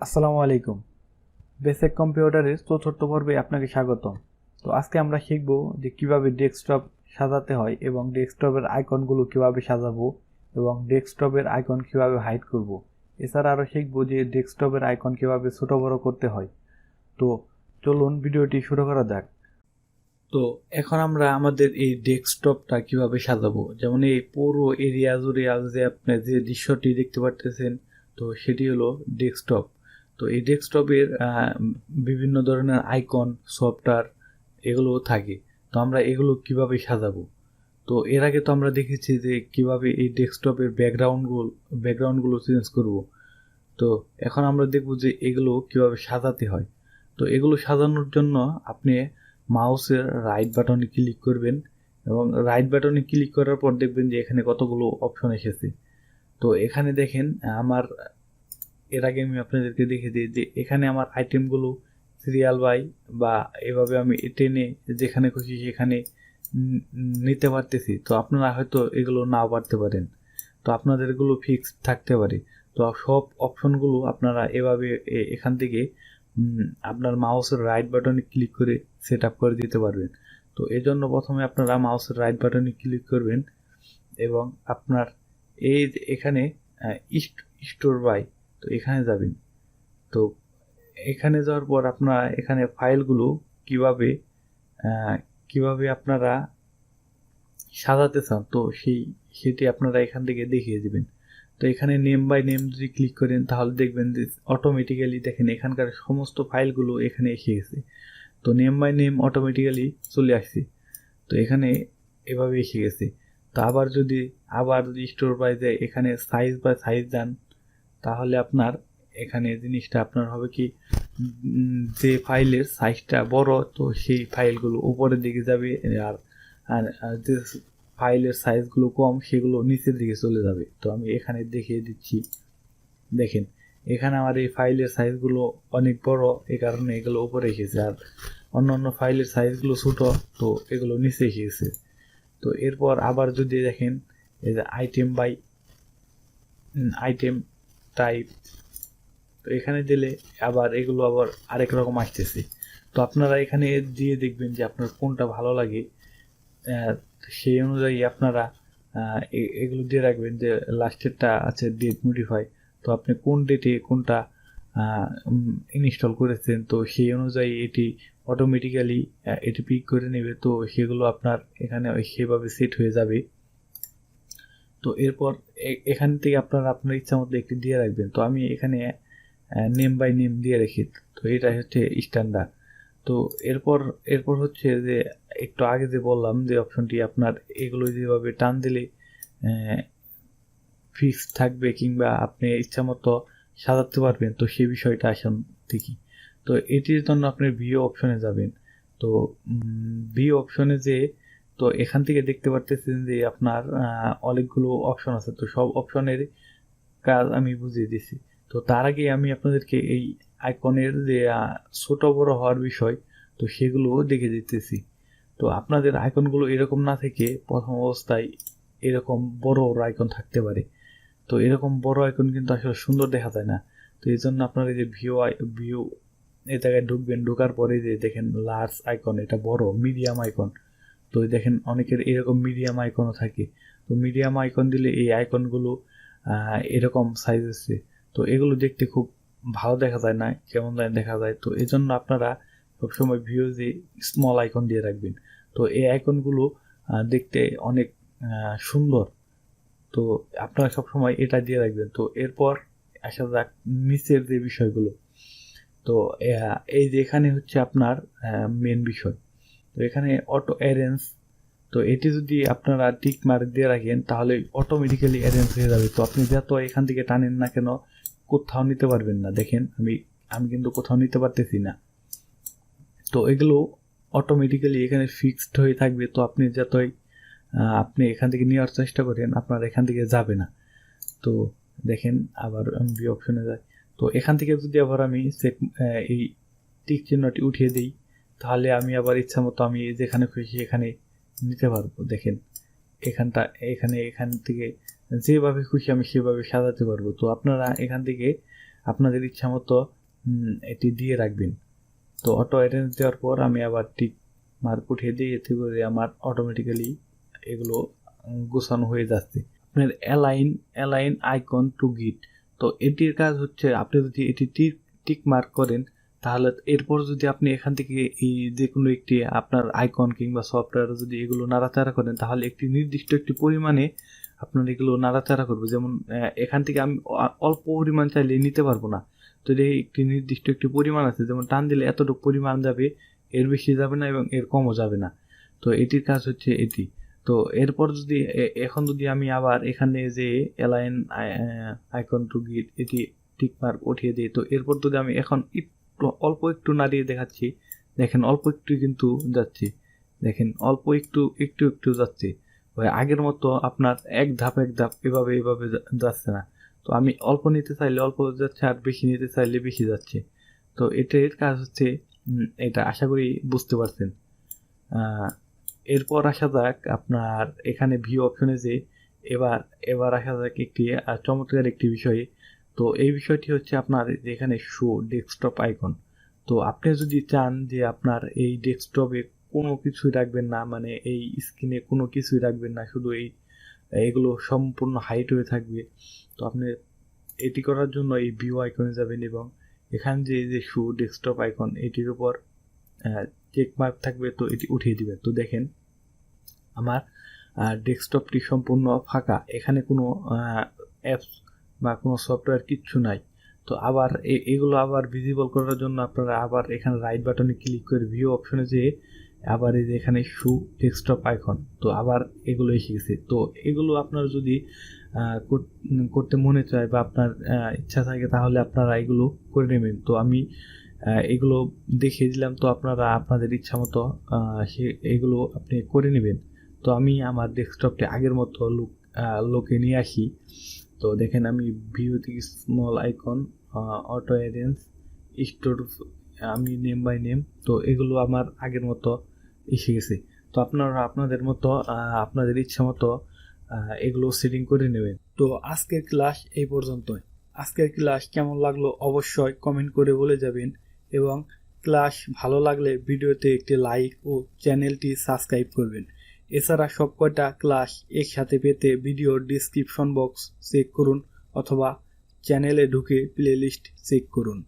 আসসালামু আলাইকুম। বেসিক কম্পিউটারের চতুর্থ পর্বে আপনাকে স্বাগতম। তো আজকে আমরা শিখব যে কিভাবে ডেস্কটপ সাজাতে হয় এবং ডেস্কটপের আইকনগুলো কিভাবে সাজাবো এবং ডেস্কটপের আইকন কিভাবে হাইড করব। এছাড়া আরও শিখব যে ডেস্কটপের আইকন কিভাবে ছোট বড় করতে হয়। তো চলুন ভিডিওটি শুরু করা যাক। তো এখন আমরা আমাদের এই ডেস্কটপটা কিভাবে সাজাবো, যেমন এই পুরো এরিয়া জুড়ে যে আপনি যে দৃশ্যটি দেখতে পারতেছেন, তো সেটি হলো ডেস্কটপ। তো এই ডেস্কটপের বিভিন্ন ধরনের আইকন, সফটওয়্যার এগুলো থাকে। তো আমরা এগুলো কিভাবে সাজাবো, তো এর আগে তো আমরা দেখেছি যে কিভাবে এই ডেস্কটপের ব্যাকগ্রাউন্ডগুলো চেঞ্জ করব। তো এখন আমরা দেখব যে এগুলো কিভাবে সাজাতে হয়। তো এগুলো সাজানোর জন্য আপনি মাউসের রাইট বাটনে ক্লিক করবেন এবং রাইট বাটনে ক্লিক করার পর দেখবেন যে এখানে কতগুলো অপশন এসেছে। তো এখানে দেখেন আমার এর আগে আমি আপনাদেরকে দেখে দিই যে এখানে আমার আইটেমগুলো সিরিয়াল বাই বা এভাবে আমি টেনে যেখানে খুশি সেখানে নিতে পারতেছি। তো আপনারা হয়তো এগুলো নাও পারতে পারেন, তো আপনাদের এগুলো ফিক্সড থাকতে পারে। তো সব অপশনগুলো আপনারা এভাবে এখান থেকে আপনার মাউসের রাইট বাটনে ক্লিক করে সেট আপ করে দিতে পারবেন। তো এই জন্য প্রথমে আপনারা মাউসের রাইট বাটনে ক্লিক করবেন এবং আপনার এই এখানে স্টোর বাই, তো এখানে যাবেন। তো এখানে যাওয়ার পর আপনারা এখানে ফাইলগুলো কিভাবে কিভাবে আপনারা সাজাতে চান, তো সেটি আপনারা এখান থেকে দেখিয়ে দিবেন। তো এখানে নেম বাই নেম যদি ক্লিক করেন তাহলে দেখবেন যে অটোমেটিক্যালি দেখেন এখানকার সমস্ত ফাইলগুলো এখানে এসে গেছে। তো নেম বাই নেম অটোমেটিক্যালি চলে আসছে। তো এখানে এভাবে এসে গেছে। তো আবার যদি স্টোর বাই যায় এখানে সাইজ বা সাইজ দেন, তাহলে আপনার এখানে জিনিসটা আপনার হবে কি, যে ফাইলের সাইজটা বড় তো সেই ফাইলগুলো উপরের দিকে যাবে, আর আর যে ফাইলের সাইজগুলো কম সেগুলো নিচের দিকে চলে যাবে। তো আমি এখানে দেখিয়ে দিচ্ছি, দেখেন এখানে আমার এই ফাইলের সাইজগুলো অনেক বড়, এই কারণে এগুলো উপরে এসেছে, আর অন্য ফাইলের সাইজগুলো ছোট, তো এগুলো নিচে এসেছে। তো এরপর আবার যদি দেখেন এই যে আইটেম বাই আইটেম টাইপ, তো এখানে দিলে আবার এগুলো আবার আরেক রকম আসতেছে। তো আপনারা এখানে দিয়ে দেখবেন যে আপনার কোনটা ভালো লাগে, সেই অনুযায়ী আপনারা এগুলো দিয়ে রাখবেন। যে লাস্টেরটা আছে ডেট মডিফাই, তো আপনি কোন ডেটে কোনটা ইনস্টল করেছেন, তো সেই অনুযায়ী এটি অটোমেটিক্যালি এটি পিক করে নেবে। তো সেগুলো আপনার এখানে সেভাবে সেট হয়ে যাবে। তো এরপর এখান থেকে আপনারা আপনার ইচ্ছা মতো একটি দিয়ে রাখবেন। তো আমি এখানে নেম বাই নেম দিয়ে রেখি। তো এটা হচ্ছে স্ট্যান্ডার্ড। তো এরপর এরপর হচ্ছে যে একটু আগে যে বললাম যে অপশনটি আপনার এগুলো যেভাবে টান দিলে ফিক্স থাকবে কিংবা আপনি ইচ্ছা মতো সাজাতে পারবেন, তো সেই বিষয়টা আসেন দেখি। তো এটির জন্য আপনি ভিউ অপশনে যাবেন। তো ভিউ অপশনে যে, তো এখান থেকে দেখতে পারতেছেন যে আপনার অনেকগুলো অপশন আছে। তো সব অপশনের কাজ আমি বুঝিয়ে দিছি। তো তার আগে আমি আপনাদেরকে এই আইকনের যে ছোট বড় হওয়ার বিষয়, তো সেগুলো দেখে দিতেছি। তো আপনাদের আইকনগুলো এরকম না থেকে প্রথম অবস্থায় এরকম বড় বড় আইকন থাকতে পারে। তো এরকম বড় আইকন কিন্তু আসলে সুন্দর দেখা যায় না। তো এই জন্য আপনারা এই যে ভিউ এই জায়গায় ঢুকবেন, ঢোকার পরে যে দেখেন লার্জ আইকন, এটা বড় মিডিয়াম আইকন। তো দেখেন অনেকের এরকম মিডিয়াম আইকনও থাকে। তো মিডিয়াম আইকন দিলে এই আইকনগুলো এরকম সাইজ আছে। তো এগুলো দেখতে খুব ভালো দেখা যায় না, কেমন দেখা যায়। তো এই জন্য আপনারা সবসময় ভিউ যে স্মল আইকন দিয়ে রাখবেন। তো এই আইকনগুলো দেখতে অনেক সুন্দর। তো আপনারা সবসময় এটা দিয়ে রাখবেন। তো এরপর আসা যাক নিচের যে বিষয়গুলো। তো এই যে এখানে হচ্ছে আপনার মেন বিষয়। তো এখানে অটো অ্যারেঞ্জ, তো এটি যদি আপনারা টিক মার্ক দিয়ে রাখেন তাহলে অটোমেটিক্যালি অ্যারেঞ্জ হয়ে যাবে। তো আপনি যত এখান থেকে টানেন না কেন কোথাও নিতে পারবেন না। দেখেন আমি কিন্তু কোথাও নিতে পারতেছি না। তো এগুলো অটোমেটিক্যালি এখানে ফিক্সড হয়ে থাকবে। তো আপনি যতই আপনি এখান থেকে নেওয়ার চেষ্টা করেন আপনার এখান থেকে যাবে না। তো দেখেন আবার আমি বি অপশনে যাই। তো এখান থেকে যদি আবার আমি সেট এই টিক চিহ্নটি উঠিয়ে দিই, তাহলে আমি আবার ইচ্ছা মতো আমি যেখানে খুশি এখানে নিতে পারবো। দেখেন এখান থেকে যেভাবে খুশি আমি সেভাবে সাজাতে পারবো। তো আপনারা এখান থেকে আপনাদের ইচ্ছা মতো এটি দিয়ে রাখবেন। তো অটো অ্যারেঞ্জ দেওয়ার পর আমি আবার টিক মার্ক উঠিয়ে দিই, এতে করে আমার অটোমেটিক্যালি এগুলো গোছানো হয়ে যাচ্ছে। আপনার অ্যালাইন আইকন টু গিট, তো এটির কাজ হচ্ছে আপনি যদি এটি টিক মার্ক করেন তাহলে এরপর যদি আপনি এখান থেকে এই যে কোনো একটি আপনার আইকন কিংবা সফটওয়্যার যদি এগুলো নাড়াচাড়া করেন তাহলে একটি নির্দিষ্ট একটি পরিমাণে আপনার এগুলো নাড়াচাড়া করবে। যেমন এখান থেকে আমি অল্প পরিমাণ চাইলে নিতে পারবো না, তো একটি নির্দিষ্ট একটি পরিমাণ আছে, যেমন টান দিলে এতটুকু পরিমাণ যাবে, এর বেশি যাবে না এবং এর কমও যাবে না। তো এটির কাজ হচ্ছে এটি। তো এরপর যদি এখন যদি আমি আবার এখানে যে অ্যালাইন আইকন টু গিট এটি টিক মার্ক উঠিয়ে দিই, তো এরপর যদি আমি এখন অল্প একটু নাড়িয়ে দেখাচ্ছি, দেখেন অল্প একটু কিন্তু যাচ্ছে, দেখেন অল্প একটু একটু একটু যাচ্ছে, আগের মতো আপনার এক ধাপ এভাবে যাচ্ছে না। তো আমি অল্প নিতে চাইলে অল্প যাচ্ছে, আর বেশি নিতে চাইলে বেশি যাচ্ছে। তো এটার কাজ হচ্ছে এটা, আশা করি বুঝতে পারছেন। এরপর আসা যাক আপনার এখানে ভিউ অপশনে, যে এবার আসা যাক একটি চমৎকার একটি বিষয়ে। তো এই বিষয়টি হচ্ছে আপনার এখানে শো ডেস্কটপ আইকন। তো আপনি যদি চান যে আপনার এই ডেস্কটপে কোনো কিছুই রাখবেন না, মানে এই স্ক্রিনে কোনো কিছুই রাখবেন না, শুধু এগুলো সম্পূর্ণ হাইট হয়ে থাকবে, তো আপনি এটি করার জন্য এই ভিউ আইকনে যাবেন এবং এখানে যে শো ডেস্কটপ আইকন এটির উপর চেক মার্ক থাকবে, তো এটি উঠিয়ে দিবেন। তো দেখেন আমার ডেস্কটপটি সম্পূর্ণ ফাঁকা, এখানে কোনো অ্যাপস বা কোনো সফটওয়্যার কিচ্ছু নাই। তো আবার এগুলো আবার ভিজিবল করার জন্য আপনারা আবার এখানে রাইট বাটনে ক্লিক করে ভিউ অপশনে যেয়ে আবার এই যে এখানে শো ডেস্কটপ আইকন, তো আবার এগুলো এসে গেছে। তো এগুলো আপনার যদি করতে মনে চায় বা আপনার ইচ্ছা থাকে তাহলে আপনারা এগুলো করে নেবেন। তো আমি এগুলো দেখিয়ে দিলাম, তো আপনারা আপনাদের ইচ্ছা মতো এগুলো আপনি করে নেবেন। তো আমি আমার ডেস্কটপটি আগের মতো লোকে নিয়ে আসি। তো দেখেন আমি ভিউ থেকে small icon, auto arrange, store, আমি নেম বাই নেম, তো এগুলো আমার আগের মতো এসে গেছে। তো আপনারা আপনাদের মতো আপনাদের ইচ্ছা মতো এগুলো সেটিং করে নেবেন। তো আজকের ক্লাস এই পর্যন্তই। আজকের ক্লাস কেমন লাগলো অবশ্যই কমেন্ট করে বলে যাবেন, এবং ক্লাস ভালো লাগলে ভিডিওতে একটি লাইক ও চ্যানেলটি সাবস্ক্রাইব করবেন। এছাড়া সবকটা ক্লাস একসাথে পেতে ভিডিওর ডিসক্রিপশন বক্স চেক করুন অথবা চ্যানেলে ঢুকে প্লেলিস্ট চেক করুন।